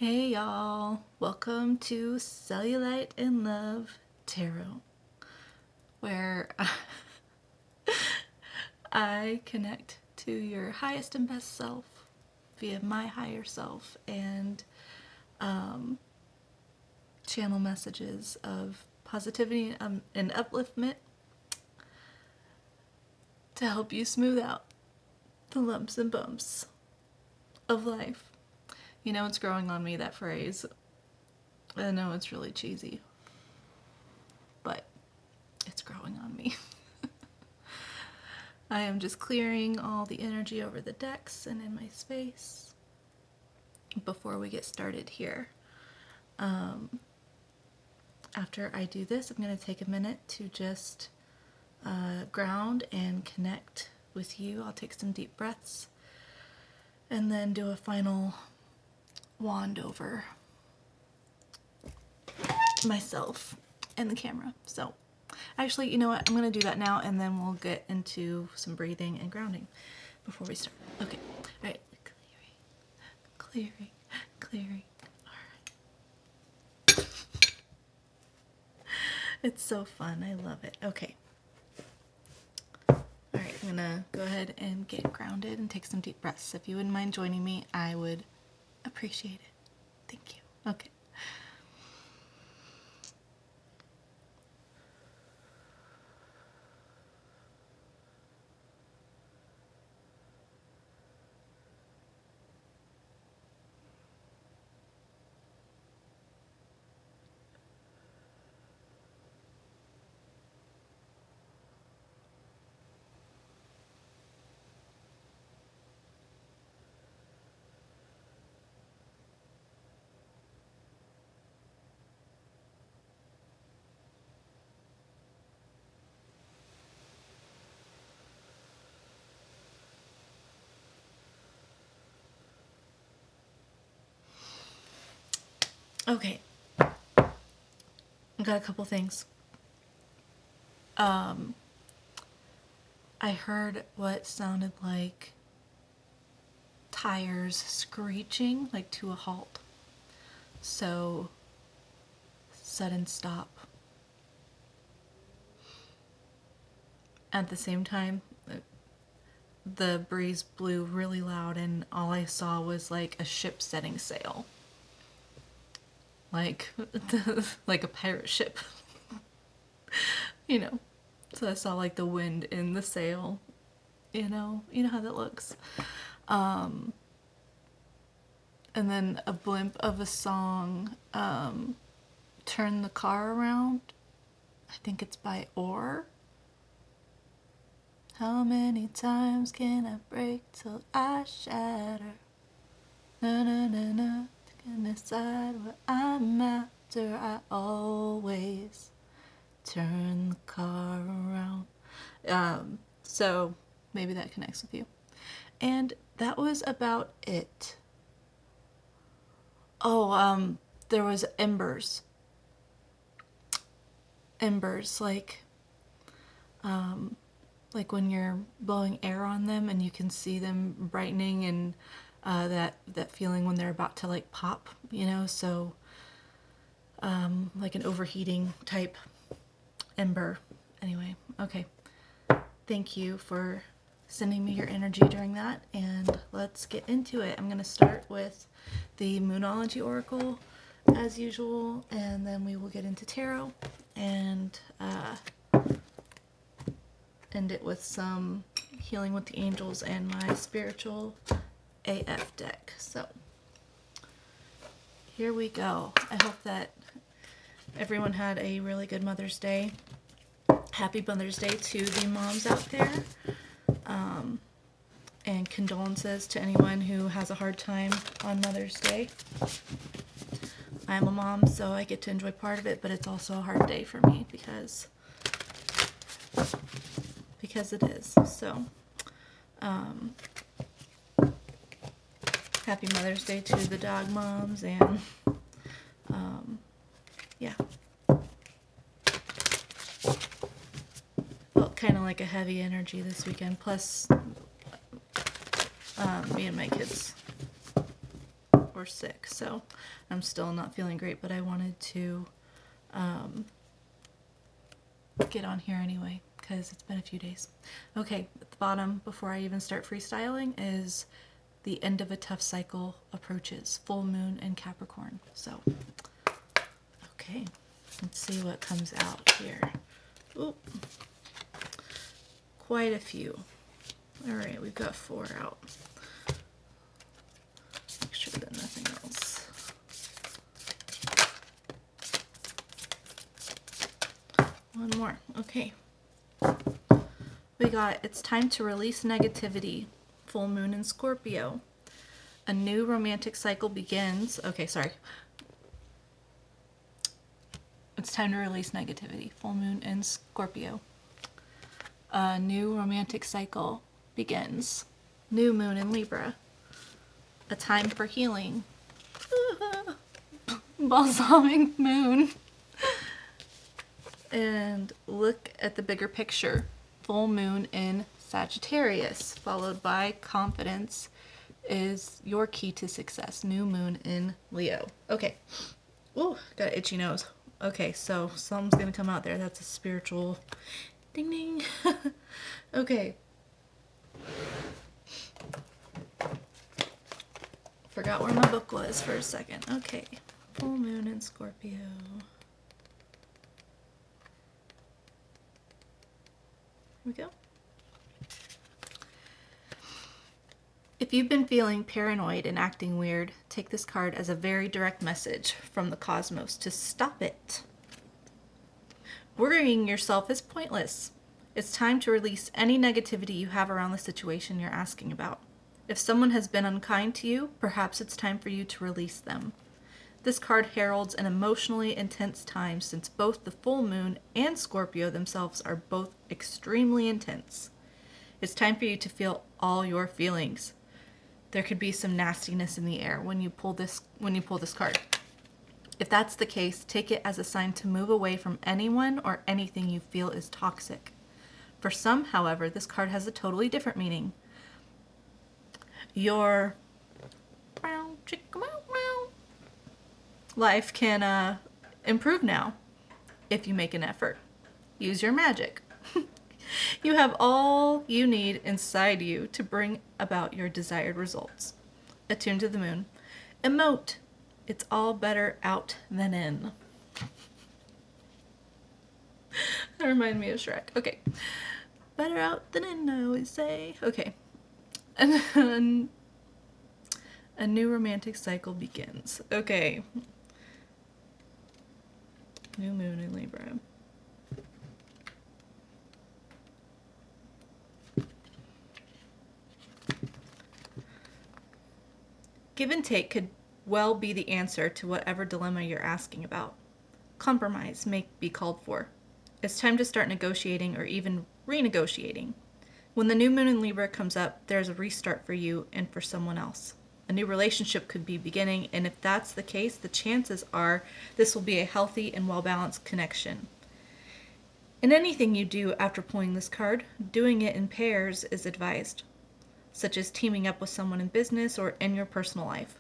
Hey y'all, welcome to Cellulite and Love Tarot, where I connect to your highest and best self via my higher self and channel messages of positivity and upliftment to help you smooth out the lumps and bumps of life. You know, it's growing on me, that phrase. I know it's really cheesy, but it's growing on me. I am just clearing all the energy over the decks and in my space before we get started here. After I do this, I'm going to take a minute to just ground and connect with you. I'll take some deep breaths and then do a final wand over myself and the camera. So actually, you know what? I'm going to do that now and then we'll get into some breathing and grounding before we start. Okay. All right. Clearing. All right. It's so fun. I love it. Okay. All right. I'm going to go ahead and get grounded and take some deep breaths. If you wouldn't mind joining me, I would appreciate it. Thank you. Okay. Okay. I got a couple things. I heard what sounded like tires screeching, like to a halt. So, sudden stop. At the same time, the breeze blew really loud and all I saw was like a ship setting sail. Like, like a pirate ship. You know. So I saw like the wind in the sail. You know how that looks. And then a blimp of a song, Turn the Car Around. I think it's by Orr. How many times can I break till I shatter? Na na na na, can decide what I'm after. I always turn the car around. So maybe that connects with you. And that was about it. Oh, there was embers. Embers, like when you're blowing air on them and you can see them brightening and that feeling when they're about to like pop, you know, so like an overheating type ember. Anyway, okay. Thank you for sending me your energy during that, and let's get into it. I'm going to start with the Moonology Oracle as usual, and then we will get into tarot and end it with some healing with the angels and my spiritual AF deck. So here we go. I hope that everyone had a really good Mother's Day. Happy Mother's Day to the moms out there. And condolences to anyone who has a hard time on Mother's Day. I'm a mom, so I get to enjoy part of it, but it's also a hard day for me because it is. So, happy Mother's Day to the dog moms, and yeah. Felt kind of like a heavy energy this weekend, plus me and my kids or sick, so I'm still not feeling great, but I wanted to get on here anyway because it's been a few days. Okay, at the bottom, before I even start freestyling, is the end of a tough cycle approaches, full moon in Capricorn. So, okay, let's see what comes out here. Oop. Quite a few. All right, we've got 4 out. Make sure that nothing else. One more. Okay. We got it's time to release negativity. Full moon in Scorpio. A new romantic cycle begins. Okay, sorry. It's time to release negativity. Full moon in Scorpio. A new romantic cycle begins. New moon in Libra. A time for healing. Balsamic moon. And look at the bigger picture. Full moon in Sagittarius, followed by confidence is your key to success. New moon in Leo. Okay. Ooh, got an itchy nose. Okay, so something's gonna come out there. That's a spiritual ding ding. Okay. Forgot where my book was for a second. Okay. Full moon in Scorpio. Here we go. If you've been feeling paranoid and acting weird, take this card as a very direct message from the cosmos to stop it. Worrying yourself is pointless. It's time to release any negativity you have around the situation you're asking about. If someone has been unkind to you, perhaps it's time for you to release them. This card heralds an emotionally intense time since both the full moon and Scorpio themselves are both extremely intense. It's time for you to feel all your feelings. There could be some nastiness in the air when you pull this card. If that's the case, take it as a sign to move away from anyone or anything you feel is toxic. For some, however, this card has a totally different meaning. Your life can improve now if you make an effort. Use your magic. You have all you need inside you to bring about your desired results. Attune to the moon. Emote. It's all better out than in. That reminds me of Shrek. Okay. Better out than in, I always say. Okay. And then a new romantic cycle begins. Okay. New moon in Libra. Give and take could well be the answer to whatever dilemma you're asking about. Compromise may be called for. It's time to start negotiating or even renegotiating. When the new moon in Libra comes up, there's a restart for you and for someone else. A new relationship could be beginning, and if that's the case, the chances are this will be a healthy and well-balanced connection. In anything you do after pulling this card, doing it in pairs is advised, such as teaming up with someone in business or in your personal life.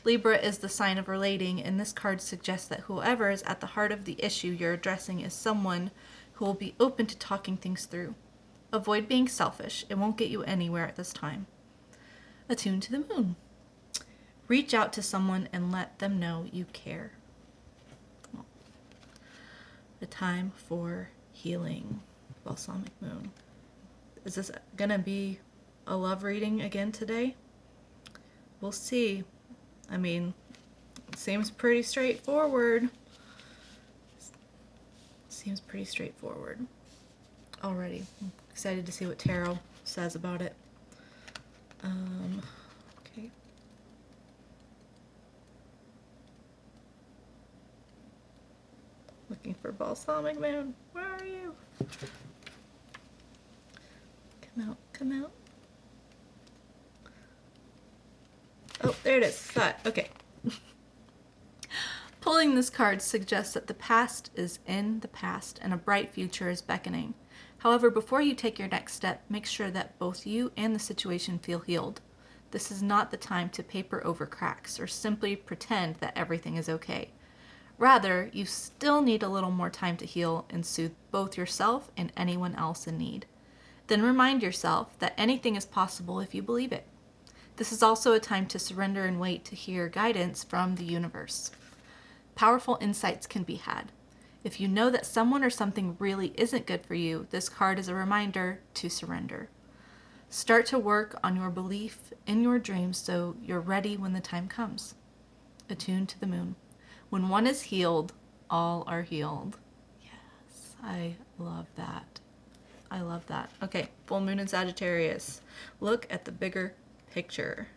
Libra is the sign of relating, and this card suggests that whoever is at the heart of the issue you're addressing is someone who will be open to talking things through. Avoid being selfish. It won't get you anywhere at this time. Attune to the moon. Reach out to someone and let them know you care. Well, the time for healing. Balsamic moon. Is this gonna be a love reading again today? We'll see. I mean, it seems pretty straightforward. Seems pretty straightforward. Already. I'm excited to see what tarot says about it. Okay. Looking for balsamic moon. Where are you? Come out, come out. Oh, there it is. Saw it. Okay. Pulling this card suggests that the past is in the past and a bright future is beckoning. However, before you take your next step, make sure that both you and the situation feel healed. This is not the time to paper over cracks or simply pretend that everything is okay. Rather, you still need a little more time to heal and soothe both yourself and anyone else in need. Then remind yourself that anything is possible if you believe it. This is also a time to surrender and wait to hear guidance from the universe. Powerful insights can be had. If you know that someone or something really isn't good for you, this card is a reminder to surrender. Start to work on your belief in your dreams so you're ready when the time comes. Attune to the moon. When one is healed, all are healed. Yes, I love that. I love that. Okay, full moon in Sagittarius. Look at the bigger picture.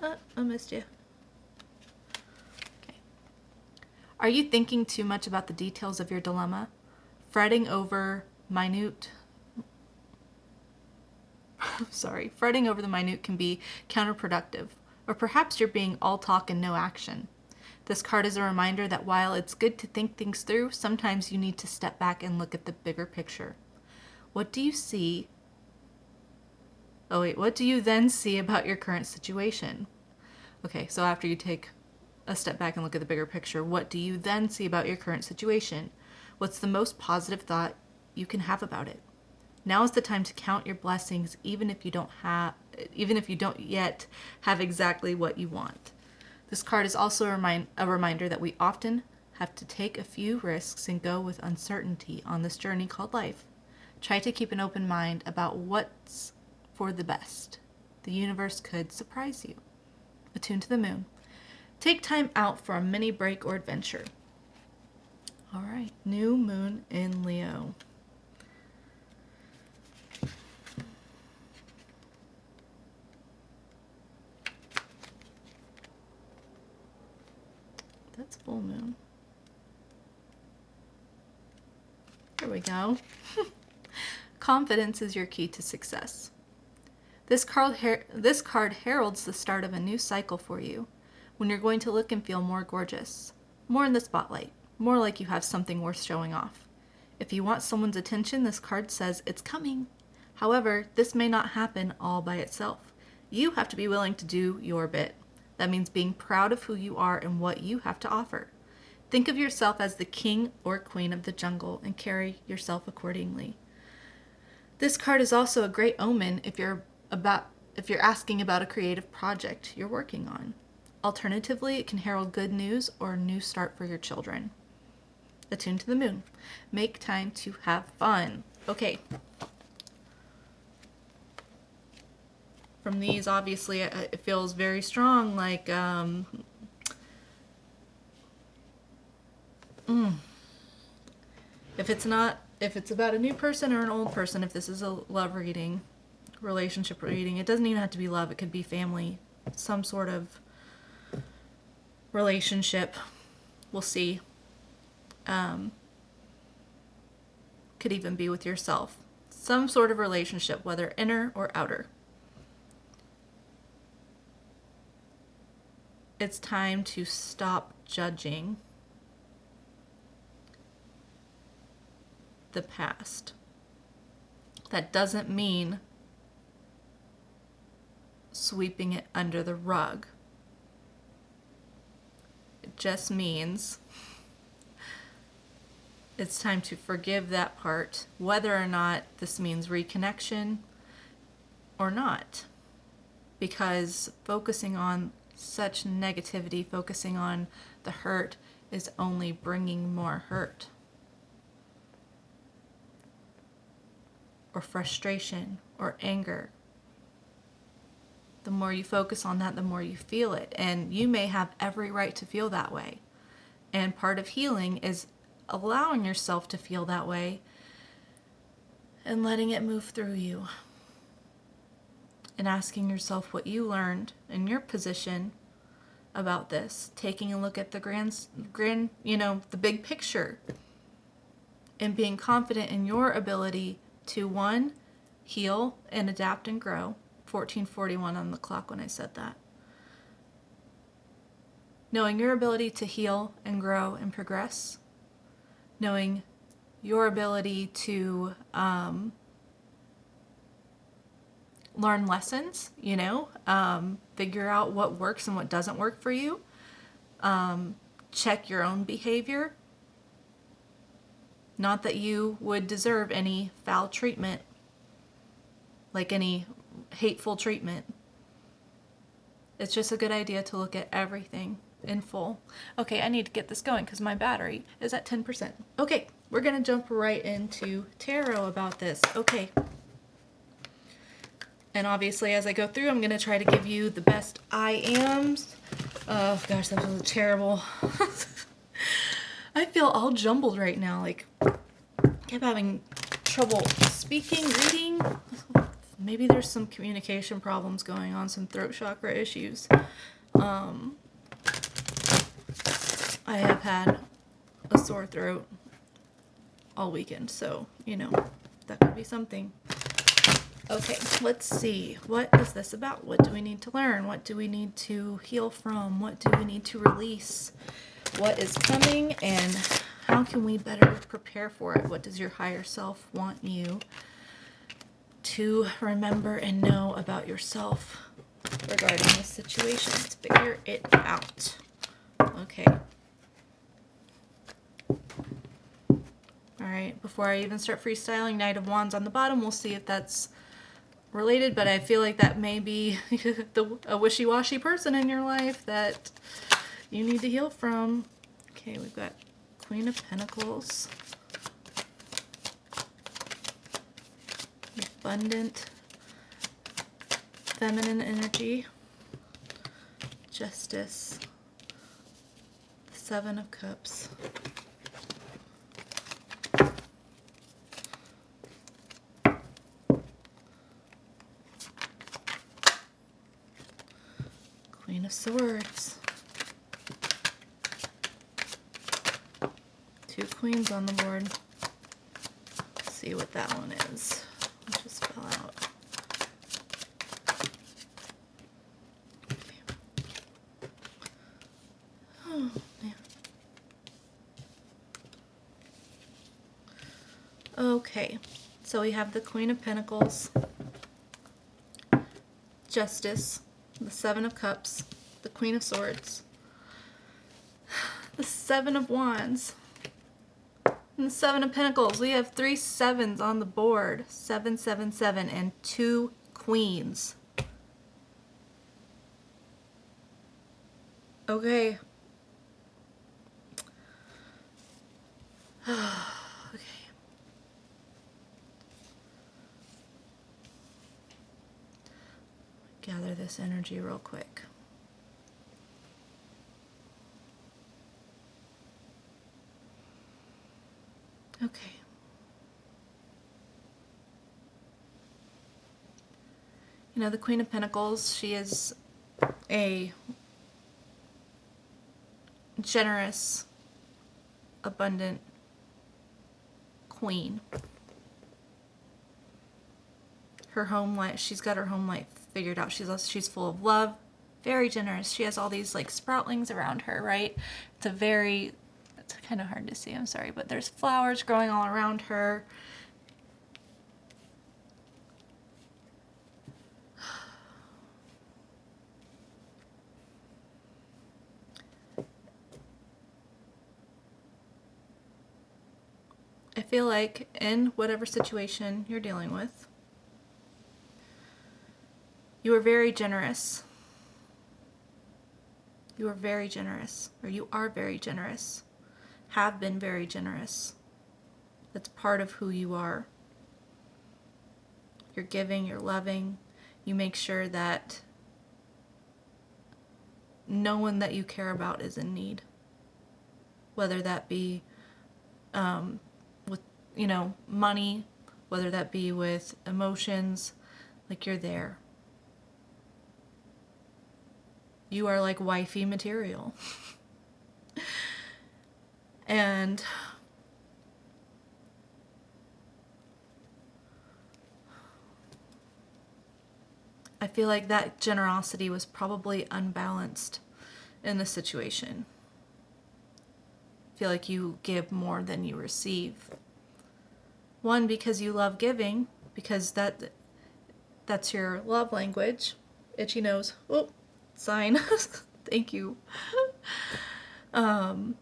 I missed you. Okay. Are you thinking too much about the details of your dilemma? Fretting over the minute can be counterproductive, or perhaps you're being all talk and no action. This card is a reminder that while it's good to think things through, sometimes you need to step back and look at the bigger picture. What do you then see about your current situation? Okay, so after you take a step back and look at the bigger picture, what do you then see about your current situation? What's the most positive thought you can have about it? Now is the time to count your blessings, even if you don't yet have exactly what you want. This card is also a reminder that we often have to take a few risks and go with uncertainty on this journey called life. Try to keep an open mind about what's for the best. The universe could surprise you. Attune to the moon. Take time out for a mini break or adventure. All right, new moon in Leo. That's full moon. There we go. Confidence is your key to success. This card heralds the start of a new cycle for you, when you're going to look and feel more gorgeous, more in the spotlight, more like you have something worth showing off. If you want someone's attention, this card says it's coming. However, this may not happen all by itself. You have to be willing to do your bit. That means being proud of who you are and what you have to offer. Think of yourself as the king or queen of the jungle and carry yourself accordingly. This card is also a great omen if you're asking about a creative project you're working on. Alternatively, it can herald good news or a new start for your children. Attune to the moon. Make time to have fun. Okay. From these, obviously, it feels very strong, like, if it's about a new person or an old person, if this is a love reading, relationship reading, it doesn't even have to be love, it could be family, some sort of relationship. We'll see. Could even be with yourself. Some sort of relationship, whether inner or outer. It's time to stop judging the past. That doesn't mean sweeping it under the rug. It just means it's time to forgive that part, whether or not this means reconnection or not. Because focusing on such negativity, focusing on the hurt, is only bringing more hurt. Or frustration or anger. The more you focus on that, the more you feel it. And you may have every right to feel that way. And part of healing is allowing yourself to feel that way and letting it move through you. And asking yourself what you learned in your position about this. Taking a look at the the big picture. And being confident in your ability to, one, heal and adapt and grow. 14:41 on the clock when I said that. Knowing your ability to heal and grow and progress. Knowing your ability to learn lessons, figure out what works and what doesn't work for you. Check your own behavior. Not that you would deserve any foul treatment, like any hateful treatment. It's just a good idea to look at everything in full. Okay, I need to get this going because my battery is at 10%. Okay, we're going to jump right into tarot about this. Okay. And obviously, as I go through, I'm going to try to give you the best I ams. Oh, gosh, that was terrible. I feel all jumbled right now. Like, I kept having trouble speaking, reading. Maybe there's some communication problems going on, some throat chakra issues. I have had a sore throat all weekend, so, that could be something. Okay, let's see. What is this about? What do we need to learn? What do we need to heal from? What do we need to release? What is coming, and how can we better prepare for it? What does your higher self want you to remember and know about yourself regarding this situation? Let's figure it out. Okay. Alright, before I even start freestyling, Knight of Wands on the bottom. We'll see if that's related, but I feel like that may be a wishy-washy person in your life that you need to heal from. Okay, we've got Queen of Pentacles. Abundant feminine energy. Justice. Seven of Cups. Queen of Swords. Two queens on the board. Let's see what that one is. It just fell out. Okay. Oh, man. Okay, so we have the Queen of Pentacles, Justice, the Seven of Cups, the Queen of Swords, the Seven of Wands, and the Seven of Pentacles. We have 3 sevens on the board. 7, 7, 7, and 2 queens. Okay. Okay. Gather this energy real quick. Okay. The Queen of Pentacles, she is a generous, abundant queen. Her home life, she's got her home life figured out. She's full of love, very generous. She has all these like sproutlings around her, right? It's kind of hard to see, I'm sorry, but there's flowers growing all around her. I feel like in whatever situation you're dealing with, you are very generous. You are very generous, or you are very generous, have been very generous. That's part of who you are. You're giving, you're loving. You make sure that no one that you care about is in need. Whether that be with, money, whether that be with emotions, like you're there. You are like wifey material. And I feel like that generosity was probably unbalanced in this situation. I feel like you give more than you receive. One, because you love giving, because that's your love language. Itchy nose. Oh, sign. Thank you. And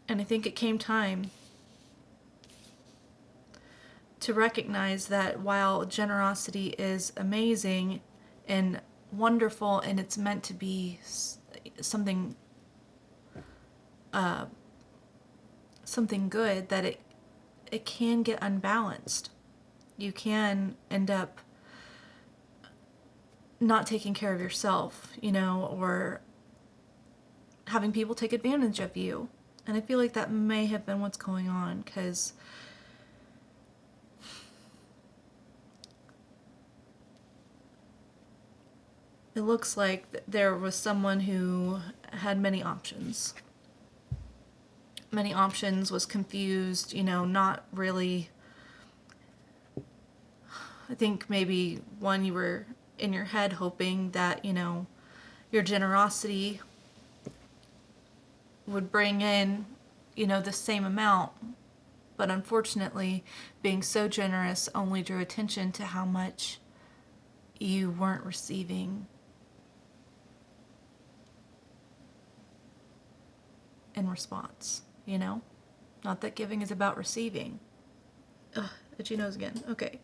I think it came time to recognize that while generosity is amazing and wonderful, and it's meant to be something something good, that it can get unbalanced. You can end up not taking care of yourself, or having people take advantage of you. And I feel like that may have been what's going on, because it looks like there was someone who had many options. Many options, was confused, not really. I think maybe one, you were in your head hoping that, your generosity would bring in, the same amount. But unfortunately, being so generous only drew attention to how much you weren't receiving in response, Not that giving is about receiving. Ugh, itchy nose again. Okay.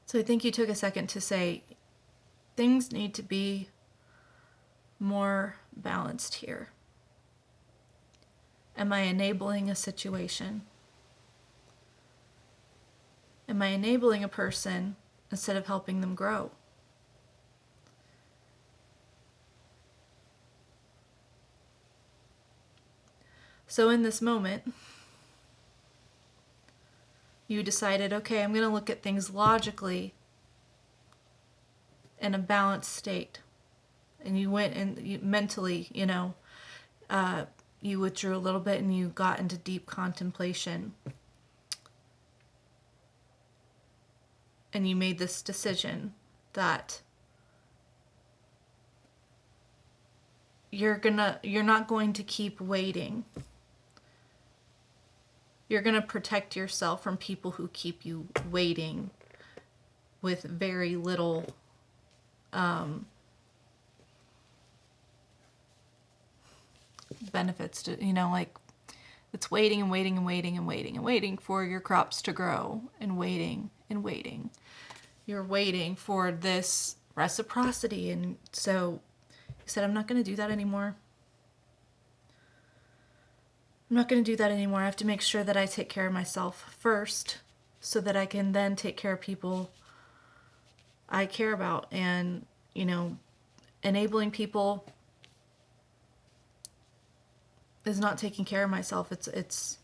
So I think you took a second to say, things need to be more balanced here. Am I enabling a situation? Am I enabling a person instead of helping them grow? So in this moment, you decided, okay, I'm going to look at things logically in a balanced state. And you went and you mentally, you withdrew a little bit and you got into deep contemplation. And you made this decision that you're not going to keep waiting. You're going to protect yourself from people who keep you waiting with very little benefits to, like, it's waiting and waiting and waiting and waiting and waiting for your crops to grow, and waiting and waiting. You're waiting for this reciprocity. And so you said, I'm not going to do that anymore. I'm not going to do that anymore. I have to make sure that I take care of myself first so that I can then take care of people I care about. And, enabling people is not taking care of myself. It's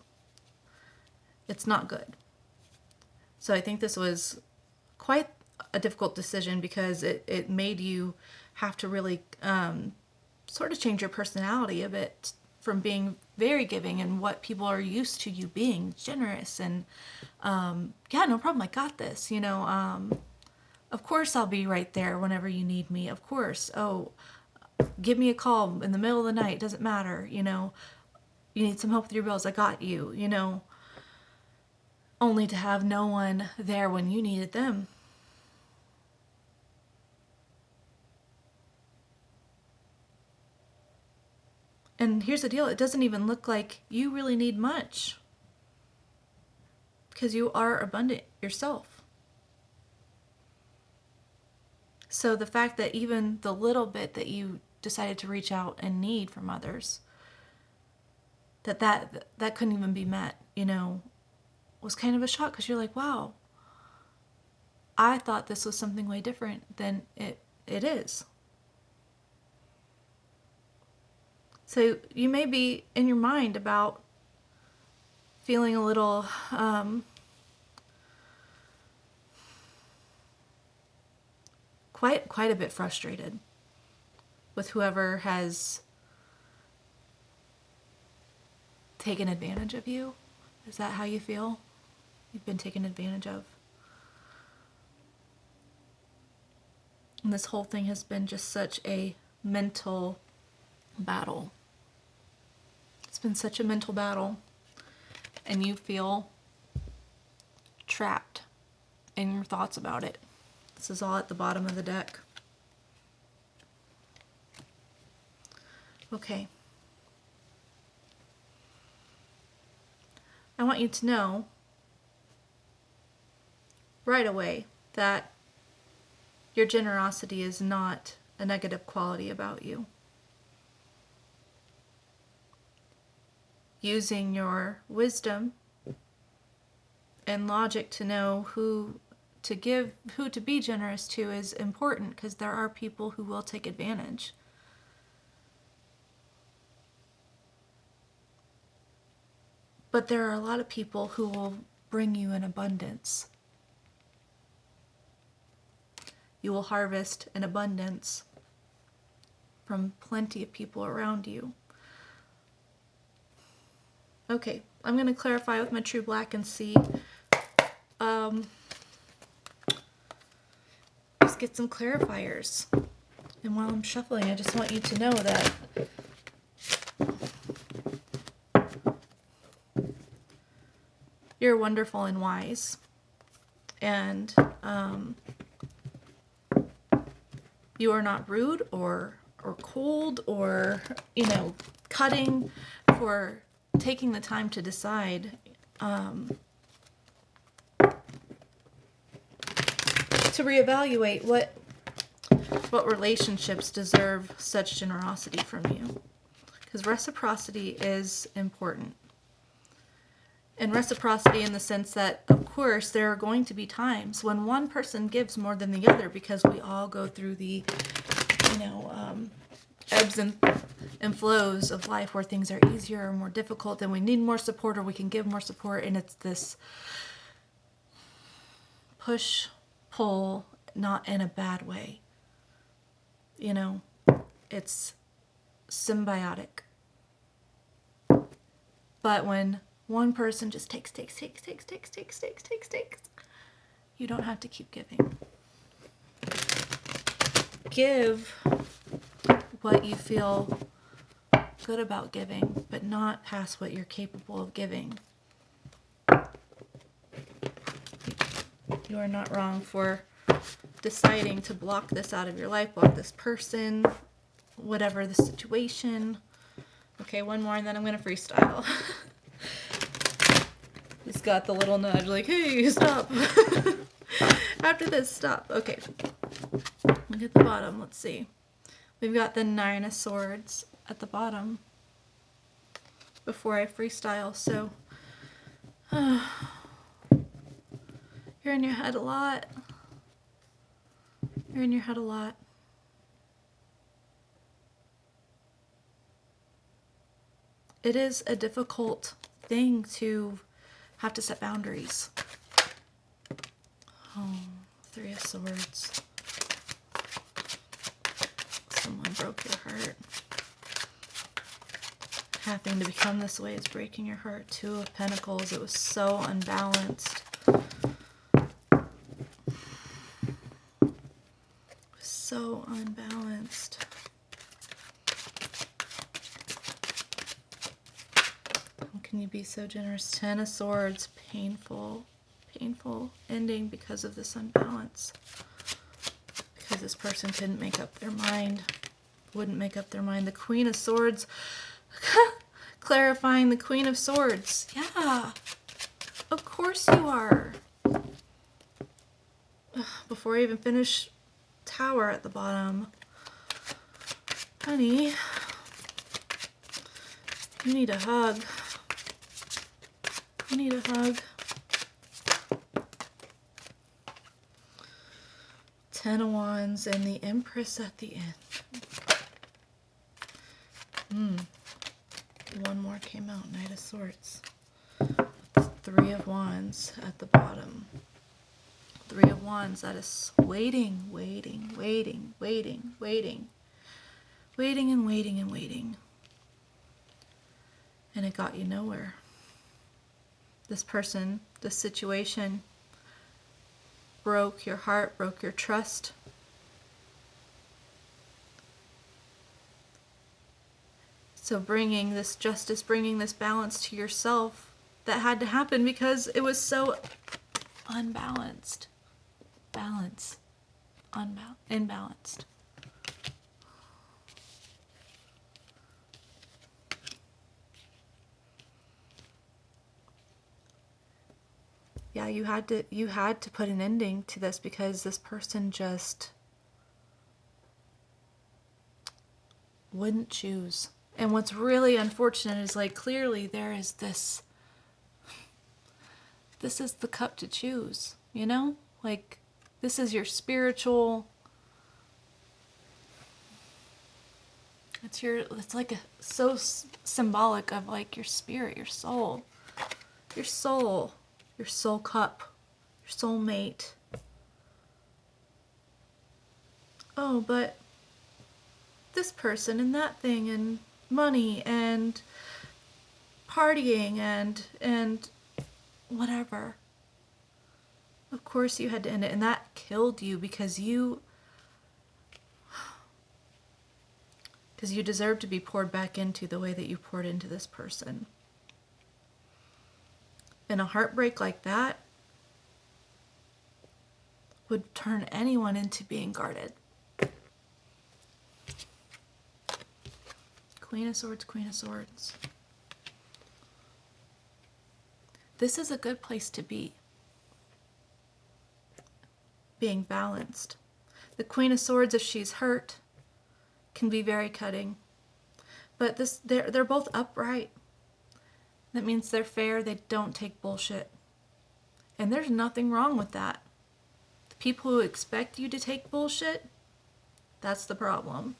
not good. So I think this was quite a difficult decision, because it made you have to really sort of change your personality a bit, from being very giving and what people are used to you being, generous and yeah, no problem, I got this, of course I'll be right there whenever you need me, of course, oh, give me a call in the middle of the night, doesn't matter, you need some help with your bills, I got you, only to have no one there when you needed them. And here's the deal, it doesn't even look like you really need much, because you are abundant yourself. So the fact that even the little bit that you decided to reach out and need from others, that couldn't even be met, was kind of a shock, because you're like, wow, I thought this was something way different than it is. So you may be in your mind about feeling a little quite a bit frustrated with whoever has taken advantage of you. Is that how you feel? You've been taken advantage of? And this whole thing has been just such a mental battle. It's been such a mental battle. And you feel trapped in your thoughts about it. This is all at the bottom of the deck. Okay. I want you to know right away that your generosity is not a negative quality about you. Using your wisdom and logic to know who to be generous to is important, because there are people who will take advantage. But there are a lot of people who will bring you an abundance. You will harvest an abundance from plenty of people around you. Okay, I'm going to clarify with my true black and see. Just get some clarifiers. And while I'm shuffling, I just want you to know that you're wonderful and wise. And you are not rude or cold or, cutting for taking the time to decide to reevaluate what relationships deserve such generosity from you. Because reciprocity is important. And reciprocity in the sense that, of course, there are going to be times when one person gives more than the other, because we all go through the, ebbs and flows of life where things are easier or more difficult and we need more support or we can give more support. And it's this push, pull, not in a bad way. It's symbiotic. But when one person just takes, you don't have to keep giving. Give what you feel good about giving, but not past what you're capable of giving. You are not wrong for deciding to block this out of your life, block this person, whatever the situation. Okay, one more and then I'm going to freestyle. Just got the little nudge like, hey, stop. After this, stop. Okay. Look at the bottom. Let's see. We've got the 9 of Swords at the bottom before I freestyle. So, you're in your head a lot. You're in your head a lot. It is a difficult thing to have to set boundaries. Oh, 3 of Swords. Someone broke your heart. Having to become this way is breaking your heart. 2 of Pentacles. It was so unbalanced. So unbalanced. How can you be so generous? 10 of Swords. Painful ending because of this unbalance. Because this person couldn't make up their mind. Wouldn't make up their mind. The Queen of Swords. Clarifying the Queen of Swords. Yeah. Of course you are. Before I even finish, Tower at the bottom. Honey, you need a hug. You need a hug. 10 of Wands and the Empress at the end. One more came out. Knight of Swords. 3 of Wands at the bottom. 3 of Wands. That is waiting. And it got you nowhere. This person, this situation broke your heart, broke your trust. So bringing this justice, bringing this balance to yourself, that had to happen because it was so unbalanced. Balance. Imbalanced. Yeah, you had to put an ending to this because this person just wouldn't choose. And what's really unfortunate is, like, clearly there is this is the cup to choose, you know? Like, this is your spiritual, it's like so symbolic of, like, your spirit, your soul cup, your soulmate. Oh, but this person and that thing and money and partying and whatever. Of course you had to end it, and that killed you because you deserve to be poured back into the way that you poured into this person. And a heartbreak like that would turn anyone into being guarded. Queen of Swords, Queen of Swords. This is a good place to be. Being balanced. The Queen of Swords, if she's hurt, can be very cutting. But they're both upright. That means they're fair, they don't take bullshit. And there's nothing wrong with that. The people who expect you to take bullshit, that's the problem.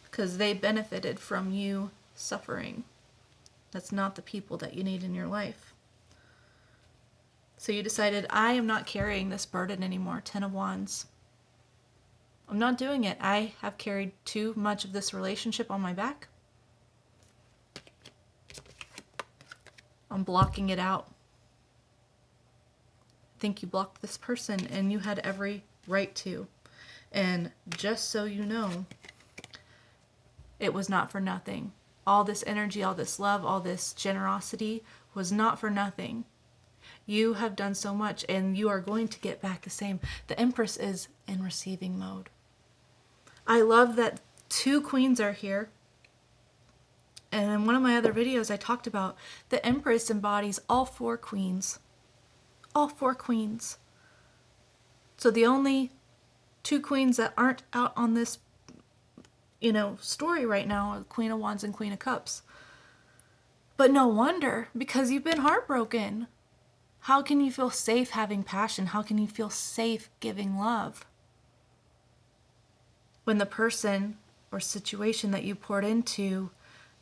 Because they benefited from you suffering. That's not the people that you need in your life. So you decided, I am not carrying this burden anymore. 10 of Wands. I'm not doing it. I have carried too much of this relationship on my back. I'm blocking it out. I think you blocked this person and you had every right to. And just so you know, it was not for nothing. All this energy, all this love, all this generosity was not for nothing. You have done so much and you are going to get back the same. The Empress is in receiving mode. I love that 2 queens are here. And in one of my other videos I talked about the Empress embodies all 4 queens. All 4 queens. So the only 2 queens that aren't out on this, story right now are Queen of Wands and Queen of Cups. But no wonder, because you've been heartbroken. How can you feel safe having passion? How can you feel safe giving love? When the person or situation that you poured into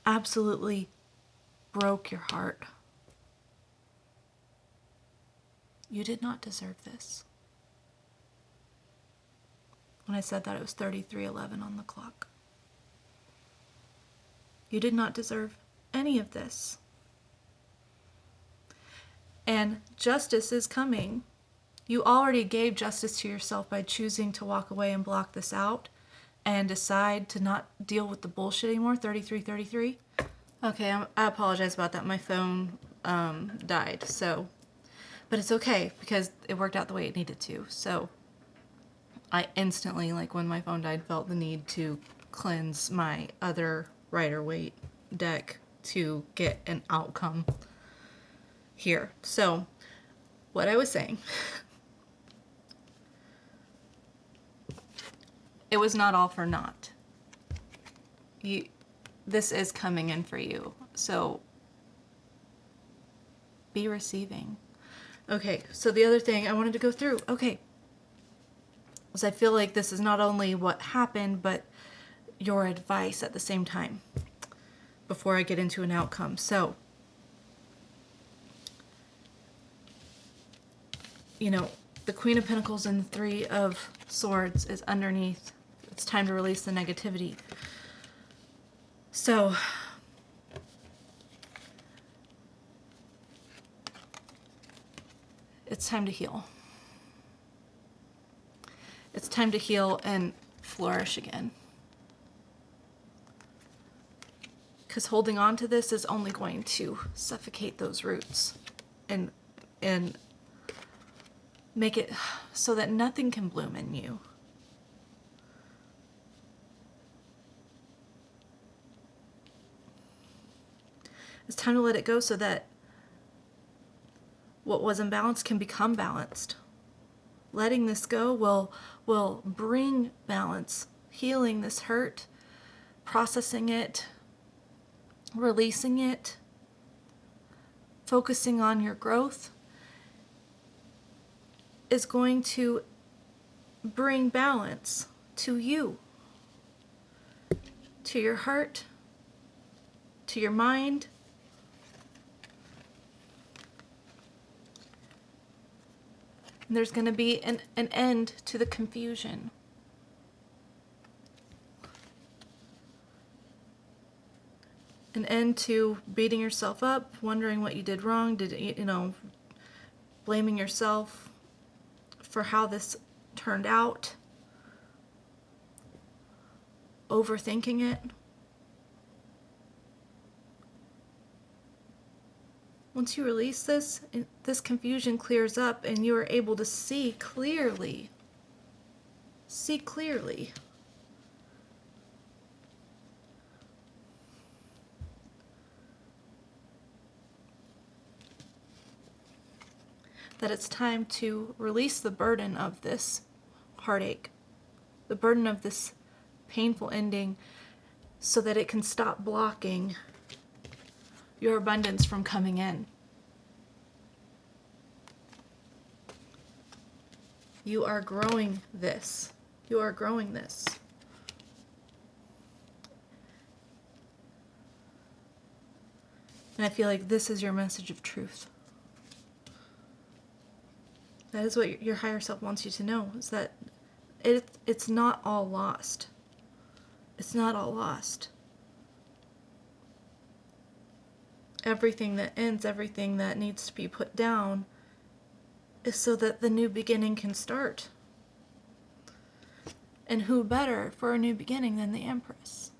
absolutely broke your heart. You did not deserve this. When I said that, it was 33:11 on the clock. You did not deserve any of this. And justice is coming. You already gave justice to yourself by choosing to walk away and block this out and decide to not deal with the bullshit anymore. 33:33. Okay, I apologize about that. My phone died, so, but it's okay because it worked out the way it needed to. So I instantly, like when my phone died, felt the need to cleanse my other Rider-Waite deck to get an outcome here. So what I was saying, it was not all for naught. This is coming in for you. So be receiving. Okay, so the other thing I wanted to go through, was I feel like this is not only what happened, but your advice at the same time before I get into an outcome. So, the Queen of Pentacles and the 3 of Swords is underneath. It's time to release the negativity. So, it's time to heal. It's time to heal and flourish again. Because holding on to this is only going to suffocate those roots and Make it so that nothing can bloom in you. It's time to let it go so that what was imbalanced can become balanced. Letting this go will bring balance, healing this hurt, processing it, releasing it, focusing on your growth is going to bring balance to you, to your heart, to your mind. And there's going to be an end to the confusion. An end to beating yourself up, wondering what you did wrong, blaming yourself for how this turned out, overthinking it. Once you release this confusion clears up and you are able to see clearly. See clearly. That it's time to release the burden of this heartache, the burden of this painful ending, so that it can stop blocking your abundance from coming in. You are growing this. You are growing this. And I feel like this is your message of truth. That is what your higher self wants you to know, is that it's not all lost. It's not all lost. Everything that ends, everything that needs to be put down is so that the new beginning can start. And who better for a new beginning than the Empress?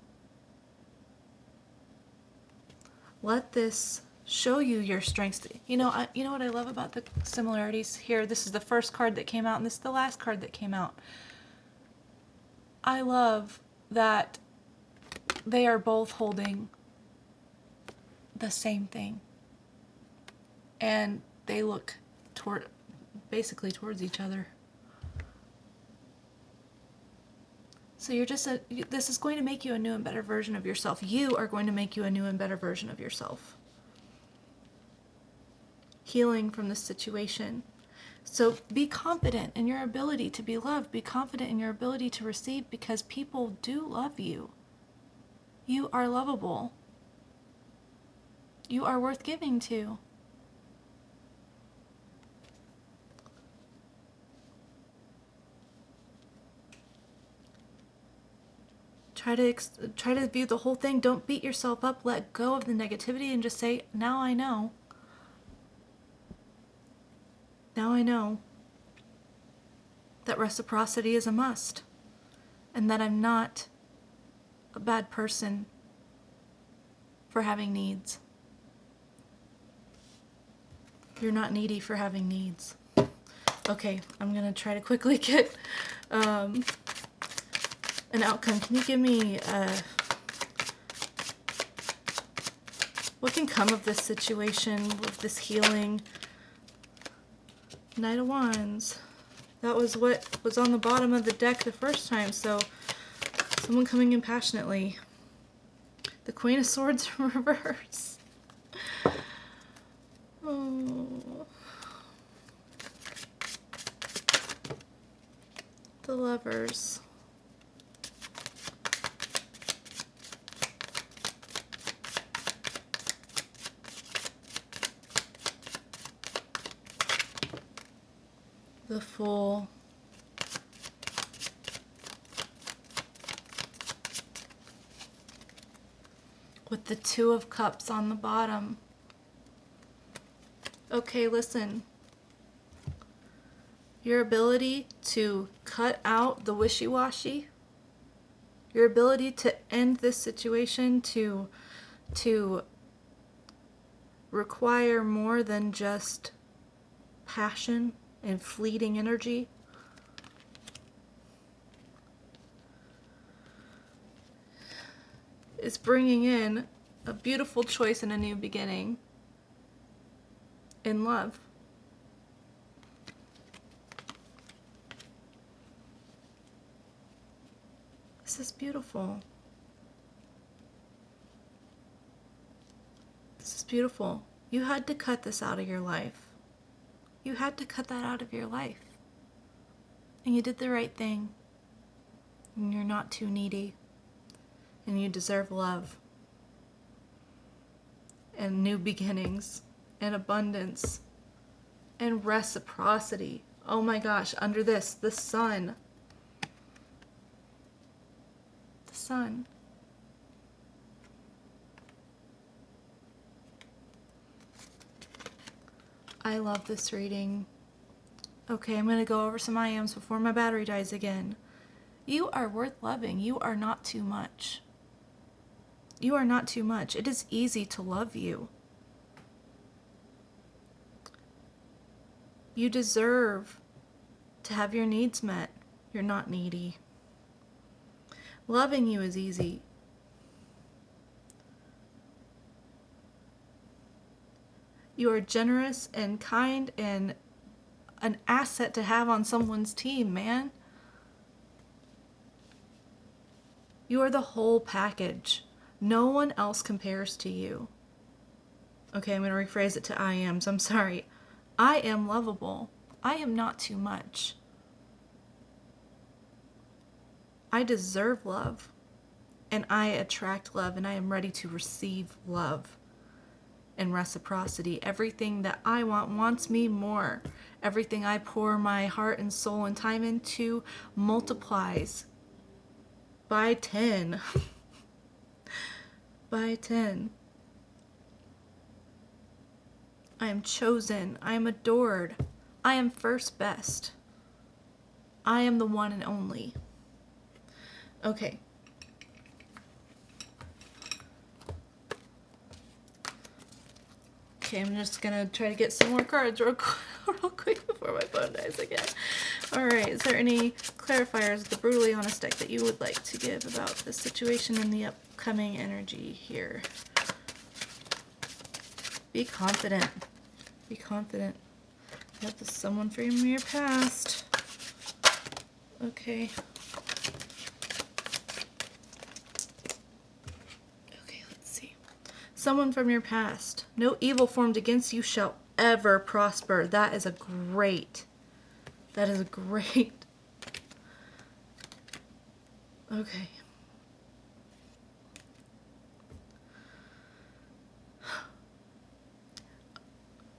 Let this show you your strengths. You know what I love about the similarities here? This is the first card that came out, and this is the last card that came out. I love that they are both holding the same thing. And they look basically towards each other. So this is going to make you a new and better version of yourself. You are going to make you a new and better version of yourself. Healing from this situation. So be confident in your ability to be loved. Be confident in your ability to receive, because people do love you. You are lovable. You are worth giving to. Try to view the whole thing. Don't beat yourself up. Let go of the negativity and just say, now I know. Now I know that reciprocity is a must, and that I'm not a bad person for having needs. You're not needy for having needs. Okay, I'm going to try to quickly get an outcome. Can you give me what can come of this situation, of this healing? Knight of Wands. That was what was on the bottom of the deck the first time, so someone coming in passionately. The Queen of Swords in reverse. Oh. The Lovers. The Fool. With the Two of Cups on the bottom. Okay, listen. Your ability to cut out the wishy-washy, your ability to end this situation, to require more than just passion, and fleeting energy. Is bringing in a beautiful choice and a new beginning in love. This is beautiful. This is beautiful. You had to cut this out of your life. You had to cut that out of your life. And you did the right thing. And you're not too needy. And you deserve love. And new beginnings. And abundance. And reciprocity. Oh my gosh, under this, the sun. The sun. I love this reading. Okay, I'm going to go over some I ams before my battery dies again. You are worth loving. You are not too much. You are not too much. It is easy to love you. You deserve to have your needs met. You're not needy. Loving you is easy. You are generous and kind and an asset to have on someone's team, man. You are the whole package. No one else compares to you. Okay, I'm going to rephrase it to I ams. I'm sorry. I am lovable. I am not too much. I deserve love. And I attract love, and I am ready to receive love. And reciprocity. Everything that I want wants me more. Everything I pour my heart and soul and time into multiplies by 10. By 10. I am chosen. I am adored. I am first best. I am the one and only. Okay. Okay, I'm just gonna try to get some more cards real quick before my phone dies again. Alright, is there any clarifiers, the brutally honest deck, that you would like to give about the situation and the upcoming energy here? Be confident. Be confident. Yep, this is someone from your past. Okay. Someone from your past. No evil formed against you shall ever prosper. That is a great. That is a great. Okay.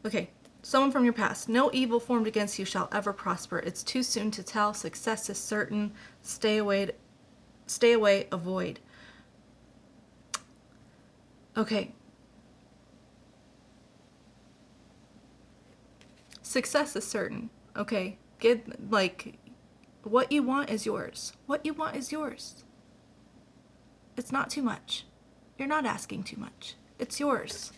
Okay. Someone from your past. No evil formed against you shall ever prosper. It's too soon to tell. Success is certain. Stay away, avoid. Okay. Success is certain. Okay. Get, like, what you want is yours. What you want is yours. It's not too much. You're not asking too much. It's yours.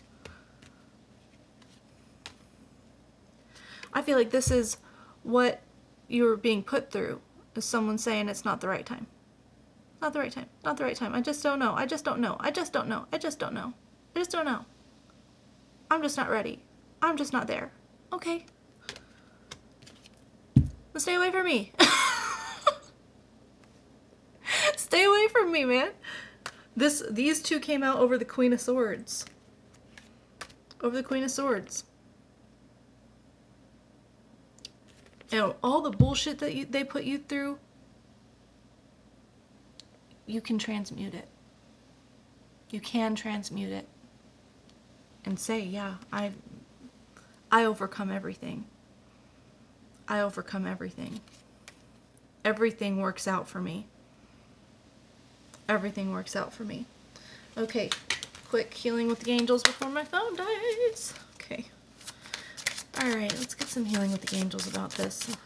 I feel like this is what you're being put through, is someone saying it's not the right time. Not the right time. Not the right time. I just don't know. I just don't know. I just don't know. I just don't know. I just don't know. I'm just not ready. I'm just not there. Okay. Then stay away from me. Stay away from me, man. These two came out over the Queen of Swords. Over the Queen of Swords. And all the bullshit that they put you through, you can transmute it. You can transmute it. And say, yeah, I overcome everything. I overcome everything. Everything works out for me. Everything works out for me. Okay, quick healing with the angels before my phone dies. Okay. Alright, let's get some healing with the angels about this.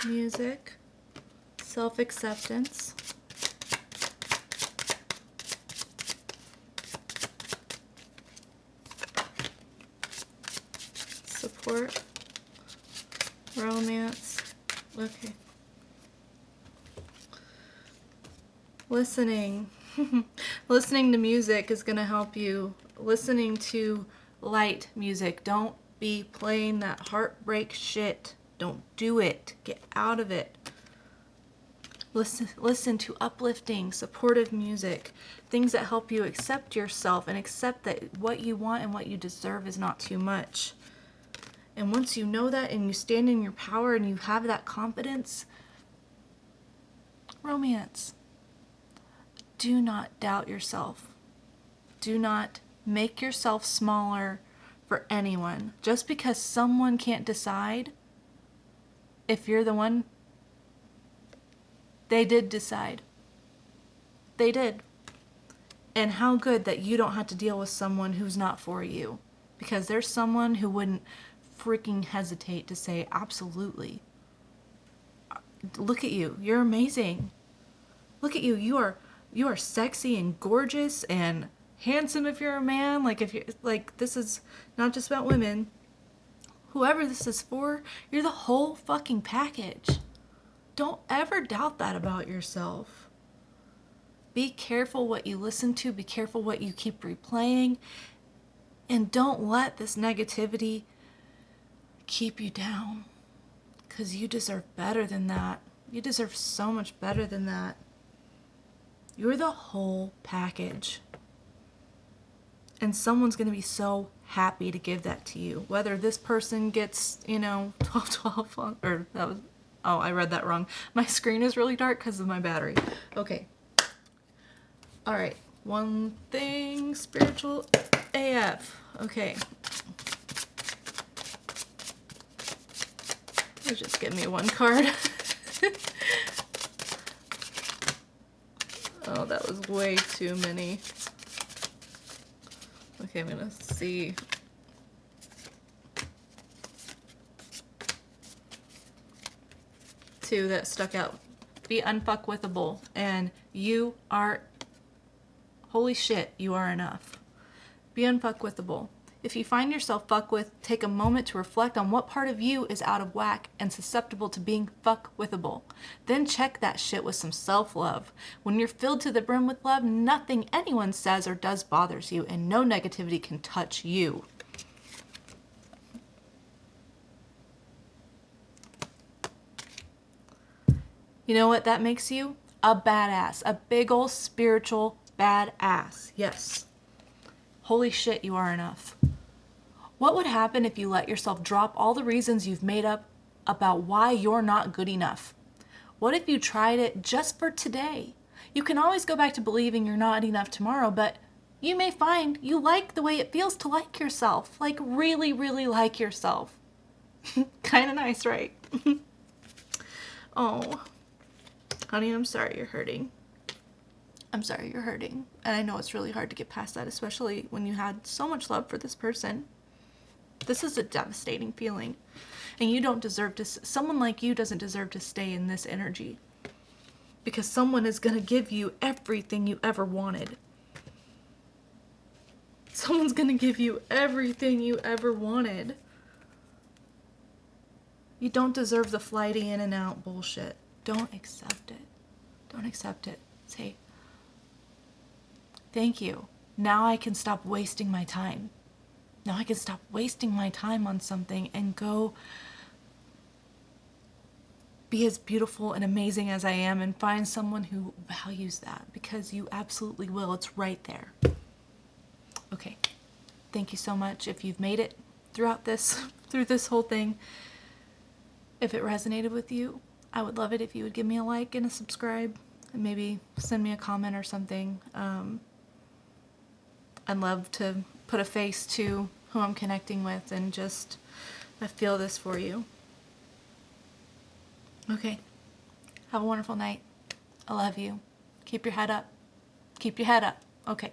Music, self-acceptance, support, romance. Okay. Listening. Listening to music is going to help you. Listening to light music. Don't be playing that heartbreak shit. Don't do it. Get out of it. Listen to uplifting, supportive music. Things that help you accept yourself and accept that what you want and what you deserve is not too much. And once you know that and you stand in your power and you have that confidence, romance. Do not doubt yourself. Do not make yourself smaller for anyone. Just because someone can't decide if you're the one, they did decide. They did. And how good that you don't have to deal with someone who's not for you. Because there's someone who wouldn't freaking hesitate to say, absolutely. Look at you. You're amazing. Look at you. You are sexy and gorgeous and handsome if you're a man. Like, if you're like, this is not just about women. Whoever this is for, you're the whole fucking package. Don't ever doubt that about yourself. Be careful what you listen to. Be careful what you keep replaying. And don't let this negativity keep you down. Because you deserve better than that. You deserve so much better than that. You're the whole package. And someone's going to be so happy to give that to you. Whether this person gets, 12, or that was, oh, I read that wrong. My screen is really dark because of my battery. Okay. All right. One thing, spiritual AF. Okay. Just give me one card. Oh, that was way too many. Okay, I'm gonna see. Two that stuck out. Be unfuckwithable. And you are, holy shit, you are enough. Be unfuckwithable. If you find yourself fuck with, take a moment to reflect on what part of you is out of whack and susceptible to being fuckwithable. Then check that shit with some self-love. When you're filled to the brim with love, nothing anyone says or does bothers you, and no negativity can touch you. You know what that makes you? A badass. A big ol' spiritual badass. Yes. Holy shit, you are enough. What would happen if you let yourself drop all the reasons you've made up about why you're not good enough? What if you tried it just for today? You can always go back to believing you're not enough tomorrow, but you may find you like the way it feels to like yourself. Like, really, really like yourself. Kind of nice, right? Oh, honey, I'm sorry you're hurting. I'm sorry you're hurting. And I know it's really hard to get past that, especially when you had so much love for this person. This is a devastating feeling. And you don't deserve to, someone like you doesn't deserve to stay in this energy. Because someone is going to give you everything you ever wanted. Someone's going to give you everything you ever wanted. You don't deserve the flighty in and out bullshit. Don't accept it. Don't accept it. Say, thank you. Now I can stop wasting my time. Now I can stop wasting my time on something and go be as beautiful and amazing as I am and find someone who values that, because you absolutely will. It's right there. Okay. Thank you so much. If you've made it through this whole thing, if it resonated with you, I would love it if you would give me a like and a subscribe and maybe send me a comment or something. I'd love to put a face to who I'm connecting with and just, I feel this for you. Okay. Have a wonderful night. I love you. Keep your head up. Keep your head up. Okay.